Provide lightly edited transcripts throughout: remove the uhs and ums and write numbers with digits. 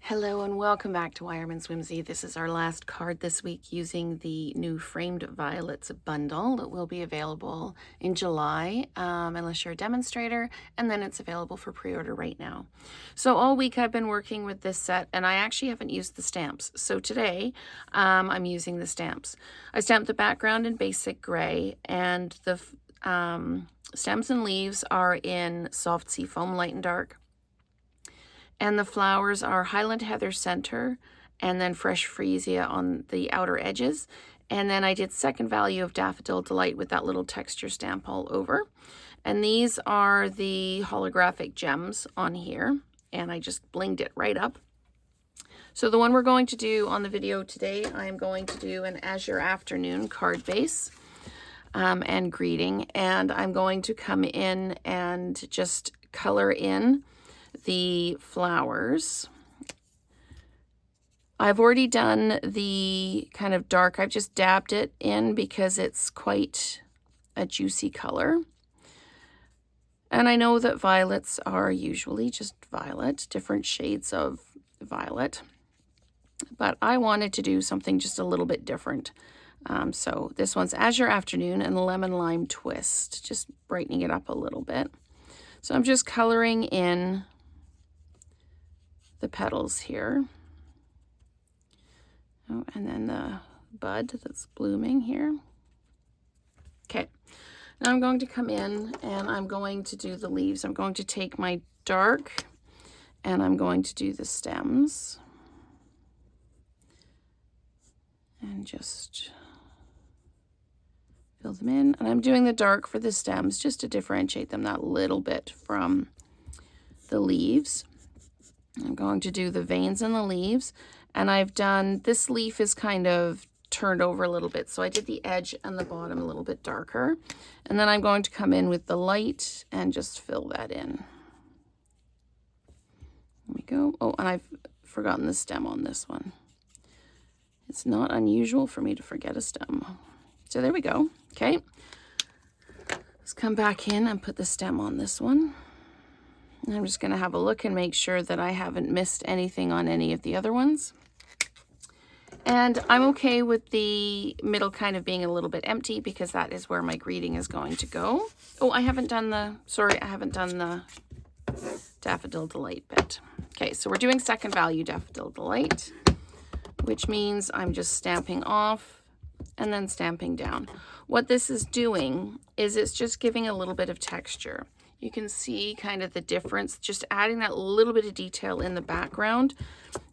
Hello and welcome back to Wireman's Whimsy. This is our last card this week using the new Framed Violets bundle that will be available in July, unless you're a demonstrator, and then it's available for pre-order right now. So all week I've been working with this set, and I actually haven't used the stamps. So today I'm using the stamps. I stamped the background in basic gray, and the stems and leaves are in soft seafoam, light and dark. And the flowers are Highland Heather center and then fresh freesia on the outer edges. And then I did second value of Daffodil Delight with that little texture stamp all over. And these are the holographic gems on here. And I just blinged it right up. So the one we're going to do on the video today, I'm going to do an Azure Afternoon card base and greeting. And I'm going to come in and just color in the flowers. I've already done the kind of dark. I've just dabbed it in because it's quite a juicy color. And I know that violets are usually just violet, different shades of violet. But I wanted to do something just a little bit different. So this one's Azure Afternoon and Lemon Lime Twist, just brightening it up a little bit. So I'm just coloring in the petals here. Oh, and then the bud that's blooming here. Okay, now I'm going to come in and I'm going to do the leaves. I'm going to take my dark and I'm going to do the stems. And just fill them in. And I'm doing the dark for the stems just to differentiate them that little bit from the leaves. I'm going to do the veins in the leaves, and I've done, this leaf is kind of turned over a little bit, so I did the edge and the bottom a little bit darker. And then I'm going to come in with the light and just fill that in. There we go. Oh, and I've forgotten the stem on this one. It's not unusual for me to forget a stem. So there we go. Okay. Let's come back in and put the stem on this one. And I'm just going to have a look and make sure that I haven't missed anything on any of the other ones. And I'm okay with the middle kind of being a little bit empty because that is where my greeting is going to go. Oh, I haven't done the Daffodil Delight bit. Okay, so we're doing second value Daffodil Delight, which means I'm just stamping off and then stamping down. What this is doing is it's just giving a little bit of texture. You can see kind of the difference, just adding that little bit of detail in the background.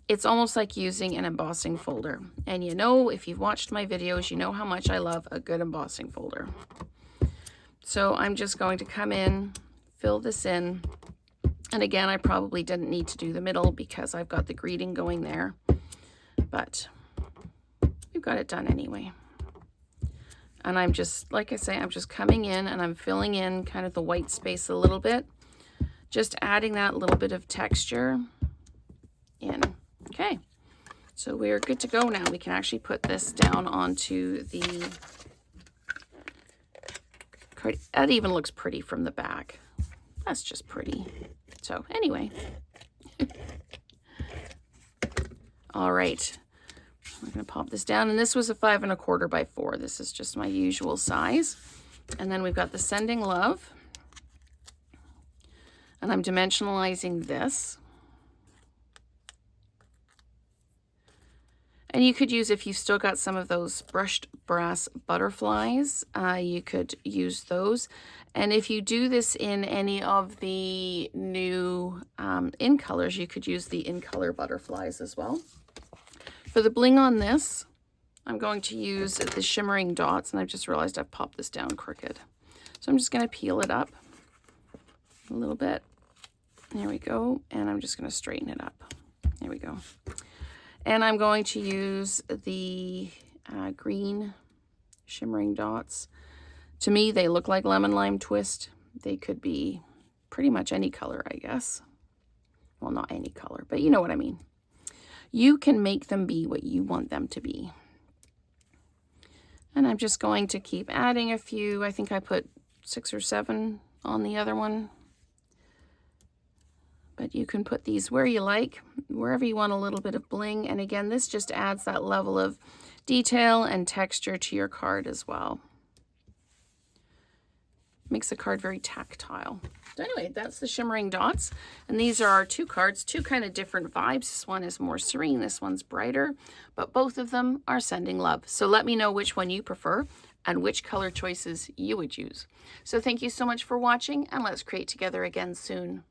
It's almost like using an embossing folder. And you know, if you've watched my videos, you know how much I love a good embossing folder. So I'm just going to come in, fill this in. And again, I probably didn't need to do the middle because I've got the greeting going there. But we've got it done anyway. And I'm just, like I say, I'm just coming in and I'm filling in kind of the white space a little bit. Just adding that little bit of texture in. Okay, so we're good to go now. We can actually put this down onto the card. That even looks pretty from the back. That's just pretty. So anyway. All right. I'm going to pop this down, and this was a 5 1/4 by 4. This is just my usual size. And then we've got the Sending Love, and I'm dimensionalizing this. And you could use, if you've still got some of those brushed brass butterflies, you could use those. And if you do this in any of the new in colors, you could use the in color butterflies as well. For the bling on this, I'm going to use the shimmering dots, and I've just realized I've popped this down crooked. So I'm just going to peel it up a little bit. There we go. And I'm just going to straighten it up. There we go. And I'm going to use the green shimmering dots. To me, they look like Lemon Lime Twist. They could be pretty much any color, I guess. Well, not any color, but you know what I mean. You can make them be what you want them to be. And I'm just going to keep adding a few. I think I put 6 or 7 on the other one. But you can put these where you like, wherever you want a little bit of bling. And again, this just adds that level of detail and texture to your card as well. Makes the card very tactile. So anyway, that's the shimmering dots. And these are our two cards, two kind of different vibes. This one is more serene, this one's brighter, but both of them are sending love. So let me know which one you prefer and which color choices you would use. So thank you so much for watching, and let's create together again soon.